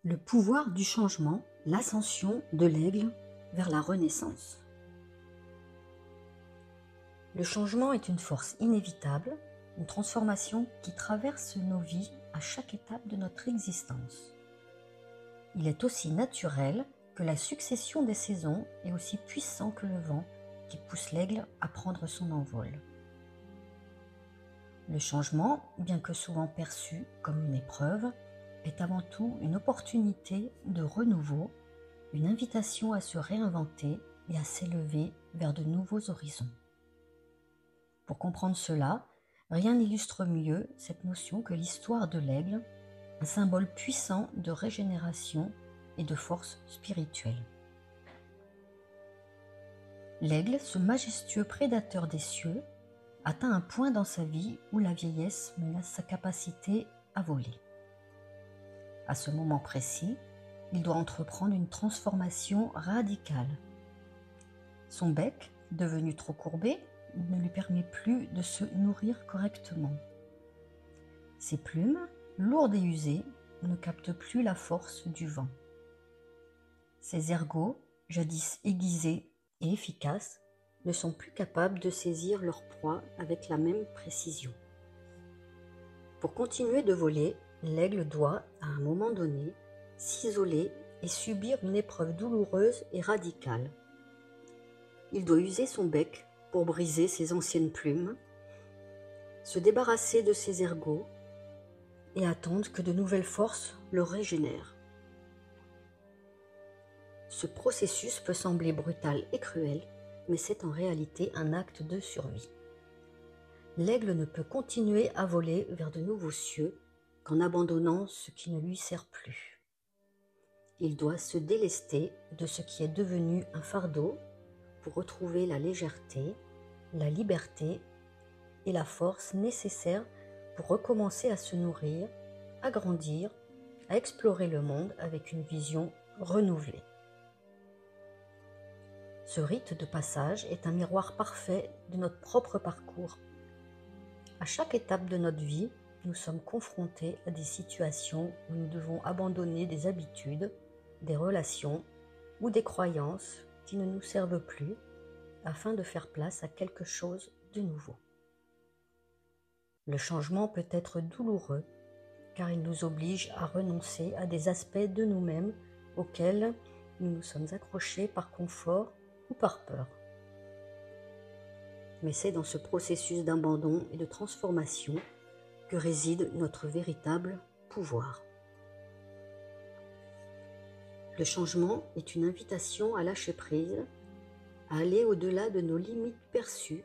Le pouvoir du changement, l'ascension de l'aigle vers la renaissance. Le changement est une force inévitable, une transformation qui traverse nos vies à chaque étape de notre existence. Il est aussi naturel que la succession des saisons est aussi puissant que le vent qui pousse l'aigle à prendre son envol. Le changement, bien que souvent perçu comme une épreuve, est avant tout une opportunité de renouveau, une invitation à se réinventer et à s'élever vers de nouveaux horizons. Pour comprendre cela, rien n'illustre mieux cette notion que l'histoire de l'aigle, un symbole puissant de régénération et de force spirituelle. L'aigle, ce majestueux prédateur des cieux, atteint un point dans sa vie où la vieillesse menace sa capacité à voler. À ce moment précis, il doit entreprendre une transformation radicale. Son bec, devenu trop courbé, ne lui permet plus de se nourrir correctement. Ses plumes, lourdes et usées, ne captent plus la force du vent. Ses ergots, jadis aiguisés et efficaces, ne sont plus capables de saisir leur proie avec la même précision. Pour continuer de voler, l'aigle doit, à un moment donné, s'isoler et subir une épreuve douloureuse et radicale. Il doit user son bec pour briser ses anciennes plumes, se débarrasser de ses ergots et attendre que de nouvelles forces le régénèrent. Ce processus peut sembler brutal et cruel, mais c'est en réalité un acte de survie. L'aigle ne peut continuer à voler vers de nouveaux cieux qu'en abandonnant ce qui ne lui sert plus. Il doit se délester de ce qui est devenu un fardeau pour retrouver la légèreté, la liberté et la force nécessaires pour recommencer à se nourrir, à grandir, à explorer le monde avec une vision renouvelée. Ce rite de passage est un miroir parfait de notre propre parcours. À chaque étape de notre vie, nous sommes confrontés à des situations où nous devons abandonner des habitudes, des relations ou des croyances qui ne nous servent plus afin de faire place à quelque chose de nouveau. Le changement peut être douloureux car il nous oblige à renoncer à des aspects de nous-mêmes auxquels nous nous sommes accrochés par confort ou par peur. Mais c'est dans ce processus d'abandon et de transformation que réside notre véritable pouvoir. Le changement est une invitation à lâcher prise, à aller au-delà de nos limites perçues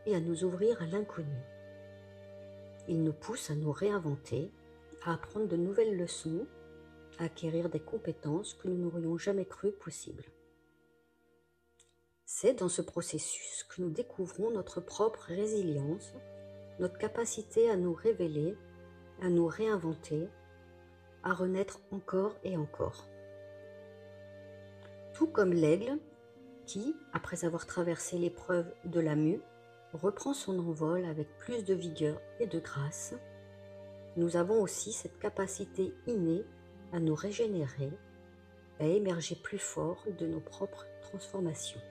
et à nous ouvrir à l'inconnu. Il nous pousse à nous réinventer, à apprendre de nouvelles leçons, à acquérir des compétences que nous n'aurions jamais cru possibles. C'est dans ce processus que nous découvrons notre propre résilience, notre capacité à nous révéler, à nous réinventer, à renaître encore et encore. Tout comme l'aigle qui, après avoir traversé l'épreuve de la mue, reprend son envol avec plus de vigueur et de grâce, nous avons aussi cette capacité innée à nous régénérer, à émerger plus fort de nos propres transformations.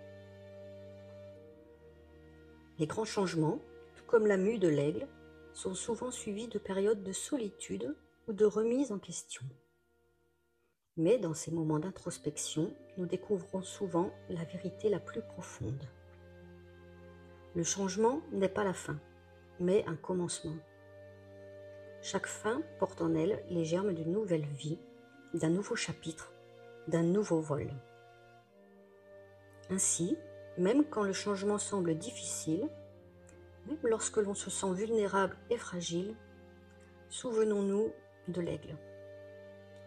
Les grands changements, tout comme la mue de l'aigle, sont souvent suivis de périodes de solitude ou de remise en question. Mais dans ces moments d'introspection, nous découvrons souvent la vérité la plus profonde. Le changement n'est pas la fin, mais un commencement. Chaque fin porte en elle les germes d'une nouvelle vie, d'un nouveau chapitre, d'un nouveau vol. Ainsi, même quand le changement semble difficile, même lorsque l'on se sent vulnérable et fragile, souvenons-nous de l'aigle.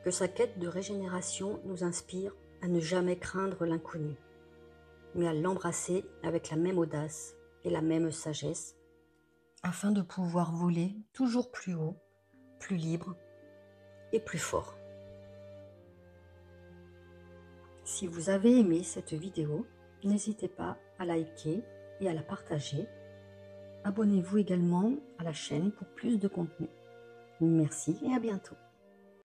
Que sa quête de régénération nous inspire à ne jamais craindre l'inconnu, mais à l'embrasser avec la même audace et la même sagesse, afin de pouvoir voler toujours plus haut, plus libre et plus fort. Si vous avez aimé cette vidéo, n'hésitez pas à liker et à la partager. Abonnez-vous également à la chaîne pour plus de contenu. Merci et à bientôt.